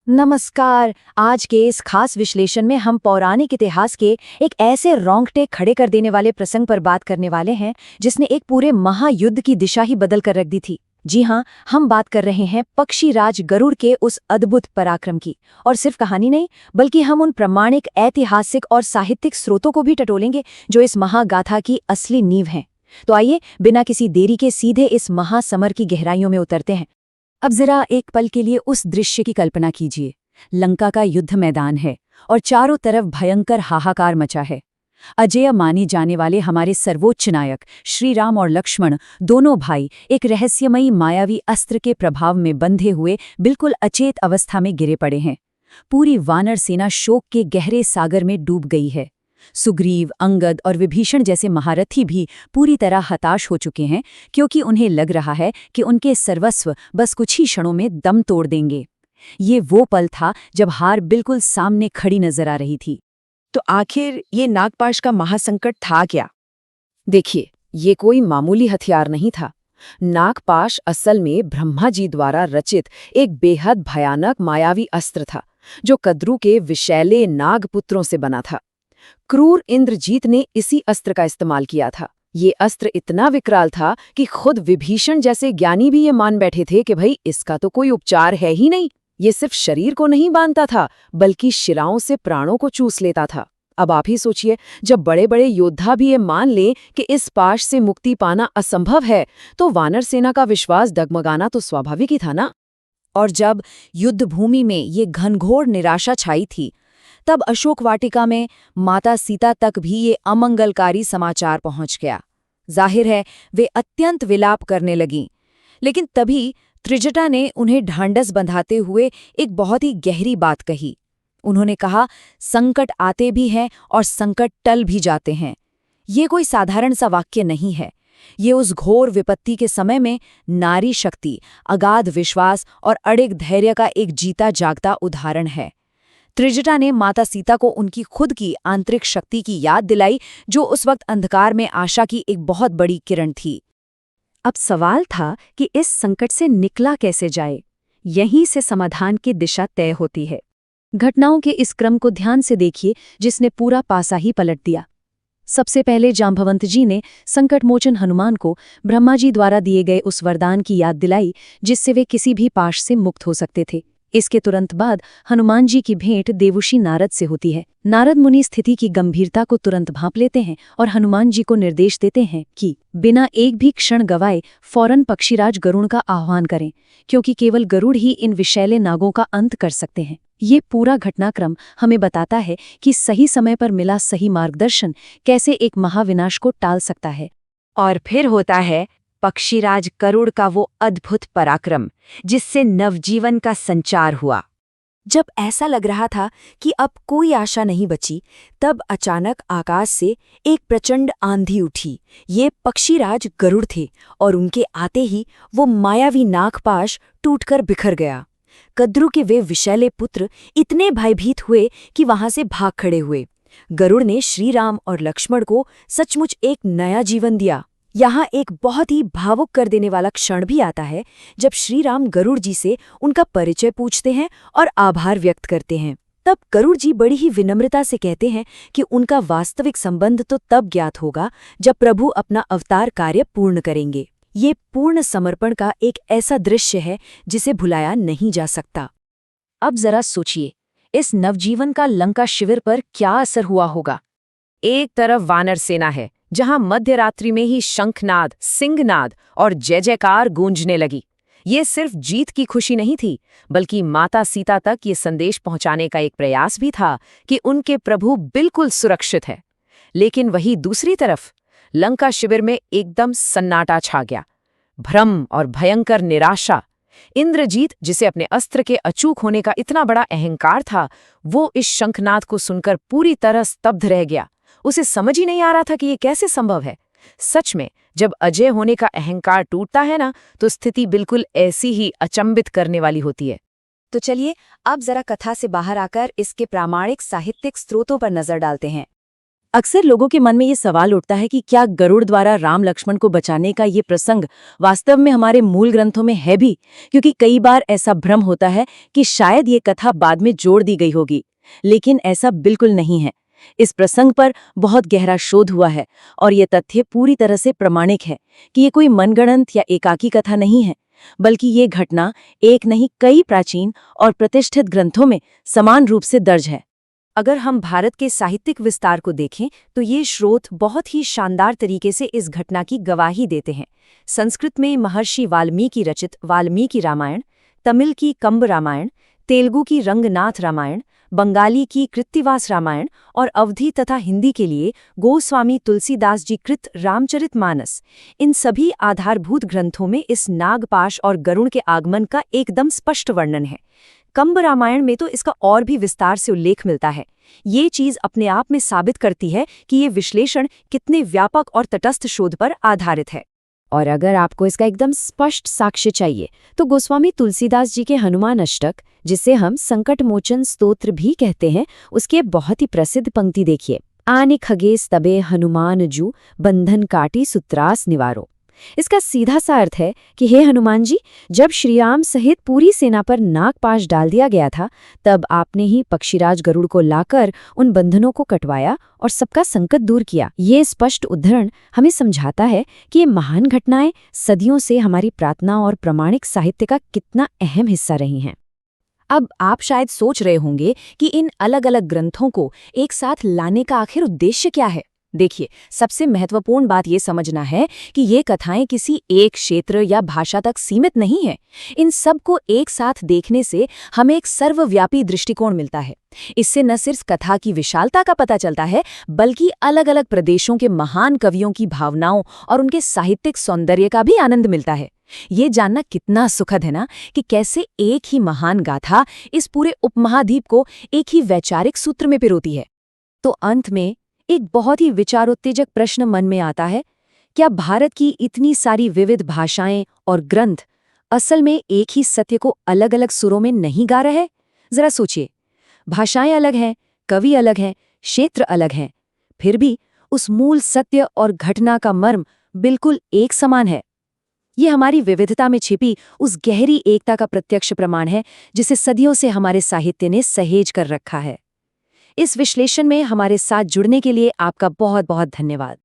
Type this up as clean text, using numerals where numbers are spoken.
नमस्कार। आज के इस खास विश्लेषण में हम पौराणिक इतिहास के एक ऐसे रोंगटे खड़े कर देने वाले प्रसंग पर बात करने वाले हैं जिसने एक पूरे महायुद्ध की दिशा ही बदल कर रख दी थी। जी हाँ, हम बात कर रहे हैं पक्षीराज गरुड़ के उस अद्भुत पराक्रम की। और सिर्फ कहानी नहीं, बल्कि हम उन प्रामाणिक ऐतिहासिक और साहित्यिक स्रोतों को भी टटोलेंगे जो इस महागाथा की असली नींव हैं। तो आइए बिना किसी देरी के सीधे इस महासमर की गहराइयों में उतरते हैं। अब जरा एक पल के लिए उस दृश्य की कल्पना कीजिए। लंका का युद्ध मैदान है और चारों तरफ भयंकर हाहाकार मचा है। अजेय माने जाने वाले हमारे सर्वोच्च नायक श्री राम और लक्ष्मण, दोनों भाई, एक रहस्यमयी मायावी अस्त्र के प्रभाव में बंधे हुए बिल्कुल अचेत अवस्था में गिरे पड़े हैं। पूरी वानर सेना शोक के गहरे सागर में डूब गई है। सुग्रीव, अंगद और विभीषण जैसे महारथी भी पूरी तरह हताश हो चुके हैं, क्योंकि उन्हें लग रहा है कि उनके सर्वस्व बस कुछ ही क्षणों में दम तोड़ देंगे। ये वो पल था जब हार बिल्कुल सामने खड़ी नजर आ रही थी। तो आखिर ये नागपाश का महासंकट था क्या? देखिए, ये कोई मामूली हथियार नहीं था। नागपाश असल में ब्रह्मा जी द्वारा रचित एक बेहद भयानक मायावी अस्त्र था, जो कद्रू के विषैले नागपुत्रों से बना था। क्रूर इंद्रजीत ने इसी अस्त्र का इस्तेमाल किया था। ये अस्त्र इतना विकराल था कि खुद विभीषण जैसे ज्ञानी भी ये मान बैठे थे कि भाई इसका तो कोई उपचार है ही नहीं। ये सिर्फ शरीर को नहीं बांधता था, बल्कि शिराओं से प्राणों को चूस लेता था। अब आप ही सोचिए, जब बड़े बड़े योद्धा भी ये मान लें कि इस पाश से मुक्ति पाना असंभव है, तो वानर सेना का विश्वास डगमगाना तो स्वाभाविक ही था ना। और जब युद्ध भूमि में ये घनघोर निराशा छाई थी, तब अशोक वाटिका में माता सीता तक भी ये अमंगलकारी समाचार पहुंच गया। जाहिर है वे अत्यंत विलाप करने लगीं। लेकिन तभी त्रिजटा ने उन्हें ढांढस बंधाते हुए एक बहुत ही गहरी बात कही। उन्होंने कहा, संकट आते भी हैं और संकट टल भी जाते हैं। ये कोई साधारण सा वाक्य नहीं है। ये उस घोर विपत्ति के समय में नारी शक्ति, अगाध विश्वास और अड़िग धैर्य का एक जीता जागता उदाहरण है। त्रिजटा ने माता सीता को उनकी खुद की आंतरिक शक्ति की याद दिलाई, जो उस वक्त अंधकार में आशा की एक बहुत बड़ी किरण थी। अब सवाल था कि इस संकट से निकला कैसे जाए। यहीं से समाधान की दिशा तय होती है। घटनाओं के इस क्रम को ध्यान से देखिए, जिसने पूरा पासा ही पलट दिया। सबसे पहले जांबवंत जी ने संकटमोचन हनुमान को ब्रह्मा जी द्वारा दिए गए उस वरदान की याद दिलाई, जिससे वे किसी भी पाश से मुक्त हो सकते थे। इसके तुरंत बाद हनुमान जी की भेंट देवऋषि नारद से होती है। नारद मुनि स्थिति की गंभीरता को तुरंत भांप लेते हैं और हनुमान जी को निर्देश देते हैं कि बिना एक भी क्षण गवाए फौरन पक्षीराज गरुड़ का आह्वान करें, क्योंकि केवल गरुड़ ही इन विषैले नागों का अंत कर सकते हैं। ये पूरा घटनाक्रम हमें बताता है कि सही समय पर मिला सही मार्गदर्शन कैसे एक महाविनाश को टाल सकता है। और फिर होता है पक्षीराज गरुड़ का वो अद्भुत पराक्रम, जिससे नवजीवन का संचार हुआ। जब ऐसा लग रहा था कि अब कोई आशा नहीं बची, तब अचानक आकाश से एक प्रचंड आंधी उठी। ये पक्षीराज गरुड़ थे और उनके आते ही वो मायावी नागपाश टूटकर बिखर गया। कद्रू के वे विषैले पुत्र इतने भयभीत हुए कि वहां से भाग खड़े हुए। गरुड़ ने श्री राम और लक्ष्मण को सचमुच एक नया जीवन दिया। यहाँ एक बहुत ही भावुक कर देने वाला क्षण भी आता है, जब श्री राम गरुड़ जी से उनका परिचय पूछते हैं और आभार व्यक्त करते हैं। तब गरुड़ जी बड़ी ही विनम्रता से कहते हैं कि उनका वास्तविक संबंध तो तब ज्ञात होगा जब प्रभु अपना अवतार कार्य पूर्ण करेंगे। ये पूर्ण समर्पण का एक ऐसा दृश्य है जिसे भुलाया नहीं जा सकता। अब जरा सोचिए, इस नवजीवन का लंका शिविर पर क्या असर हुआ होगा। एक तरफ वानर सेना है, जहां मध्यरात्रि में ही शंखनाद, सिंहनाद और जय जयकार गूंजने लगी। ये सिर्फ जीत की खुशी नहीं थी, बल्कि माता सीता तक ये संदेश पहुंचाने का एक प्रयास भी था कि उनके प्रभु बिल्कुल सुरक्षित है। लेकिन वही दूसरी तरफ लंका शिविर में एकदम सन्नाटा छा गया। भ्रम और भयंकर निराशा। इंद्रजीत, जिसे अपने अस्त्र के अचूक होने का इतना बड़ा अहंकार था, वो इस शंखनाद को सुनकर पूरी तरह स्तब्ध रह गया। उसे समझ ही नहीं आ रहा था कि ये कैसे संभव है। सच में, जब अजय होने का अहंकार टूटता है ना, तो स्थिति बिल्कुल ऐसी ही अचंभित करने वाली होती है। तो चलिए अब जरा कथा से बाहर आकर इसके प्रामाणिक साहित्यिक स्रोतों पर नजर डालते हैं। अक्सर लोगों के मन में ये सवाल उठता है कि क्या गरुड़ द्वारा राम लक्ष्मण को बचाने का ये प्रसंग वास्तव में हमारे मूल ग्रंथों में है भी, क्योंकि कई बार ऐसा भ्रम होता है कि शायद ये कथा बाद में जोड़ दी गई होगी, लेकिन ऐसा बिल्कुल नहीं है। इस प्रसंग पर बहुत गहरा शोध हुआ है और ये तथ्य पूरी तरह से प्रमाणिक है कि ये कोई मनगढ़ंत या एकाकी कथा नहीं है, बल्कि ये घटना एक नहीं कई प्राचीन और प्रतिष्ठित ग्रंथों में समान रूप से दर्ज है। अगर हम भारत के साहित्यिक विस्तार को देखें तो ये स्रोत बहुत ही शानदार तरीके से इस घटना की गवाही देते हैं। संस्कृत में महर्षि वाल्मीकि रचित वाल्मीकि रामायण, तमिल की कंब रामायण, तेलुगु की रंगनाथ रामायण, बंगाली की कृत्तिवास रामायण और अवधी तथा हिंदी के लिए गोस्वामी तुलसीदास जी कृत रामचरितमानस, इन सभी आधारभूत ग्रंथों में इस नागपाश और गरुड़ के आगमन का एकदम स्पष्ट वर्णन है। कंब रामायण में तो इसका और भी विस्तार से उल्लेख मिलता है। ये चीज अपने आप में साबित करती है कि ये विश्लेषण कितने व्यापक और तटस्थ शोध पर आधारित है। और अगर आपको इसका एकदम स्पष्ट साक्ष्य चाहिए तो गोस्वामी तुलसीदास जी के हनुमान अष्टक, जिसे हम संकट मोचन स्तोत्र भी कहते हैं, उसके बहुत ही प्रसिद्ध पंक्ति देखिए। आने खगेस तबे हनुमान जू, बंधन काटी सुत्रास निवारो। इसका सीधा सा अर्थ है कि हे हनुमान जी, जब श्रीराम सहित पूरी सेना पर नागपाश डाल दिया गया था, तब आपने ही पक्षीराज गरुड़ को लाकर उन बंधनों को कटवाया और सबका संकट दूर किया। ये स्पष्ट उद्धरण हमें समझाता है कि ये महान घटनाएं सदियों से हमारी प्रार्थना और प्रामाणिक साहित्य का कितना अहम हिस्सा रही हैं। अब आप शायद सोच रहे होंगे कि इन अलग अलग ग्रंथों को एक साथ लाने का आखिर उद्देश्य क्या है। देखिए, सबसे महत्वपूर्ण बात ये समझना है कि ये कथाएं किसी एक क्षेत्र या भाषा तक सीमित नहीं हैं। इन सब को एक साथ देखने से हमें एक सर्वव्यापी दृष्टिकोण मिलता है। इससे न सिर्फ कथा की विशालता का पता चलता है, बल्कि अलग अलग प्रदेशों के महान कवियों की भावनाओं और उनके साहित्यिक सौंदर्य का भी आनंद मिलता है। ये जानना कितना सुखद है ना, कि कैसे एक ही महान गाथा इस पूरे उपमहाद्वीप को एक ही वैचारिक सूत्र में पिरोती है। तो अंत में एक बहुत ही विचारोत्तेजक प्रश्न मन में आता है, क्या भारत की इतनी सारी विविध भाषाएं और ग्रंथ असल में एक ही सत्य को अलग अलग सुरों में नहीं गा रहे? जरा सोचिए, भाषाएं अलग हैं, कवि अलग हैं, क्षेत्र अलग हैं, फिर भी उस मूल सत्य और घटना का मर्म बिल्कुल एक समान है। ये हमारी विविधता में छिपी उस गहरी एकता का प्रत्यक्ष प्रमाण है जिसे सदियों से हमारे साहित्य ने सहेज कर रखा है। इस विश्लेषण में हमारे साथ जुड़ने के लिए आपका बहुत बहुत धन्यवाद।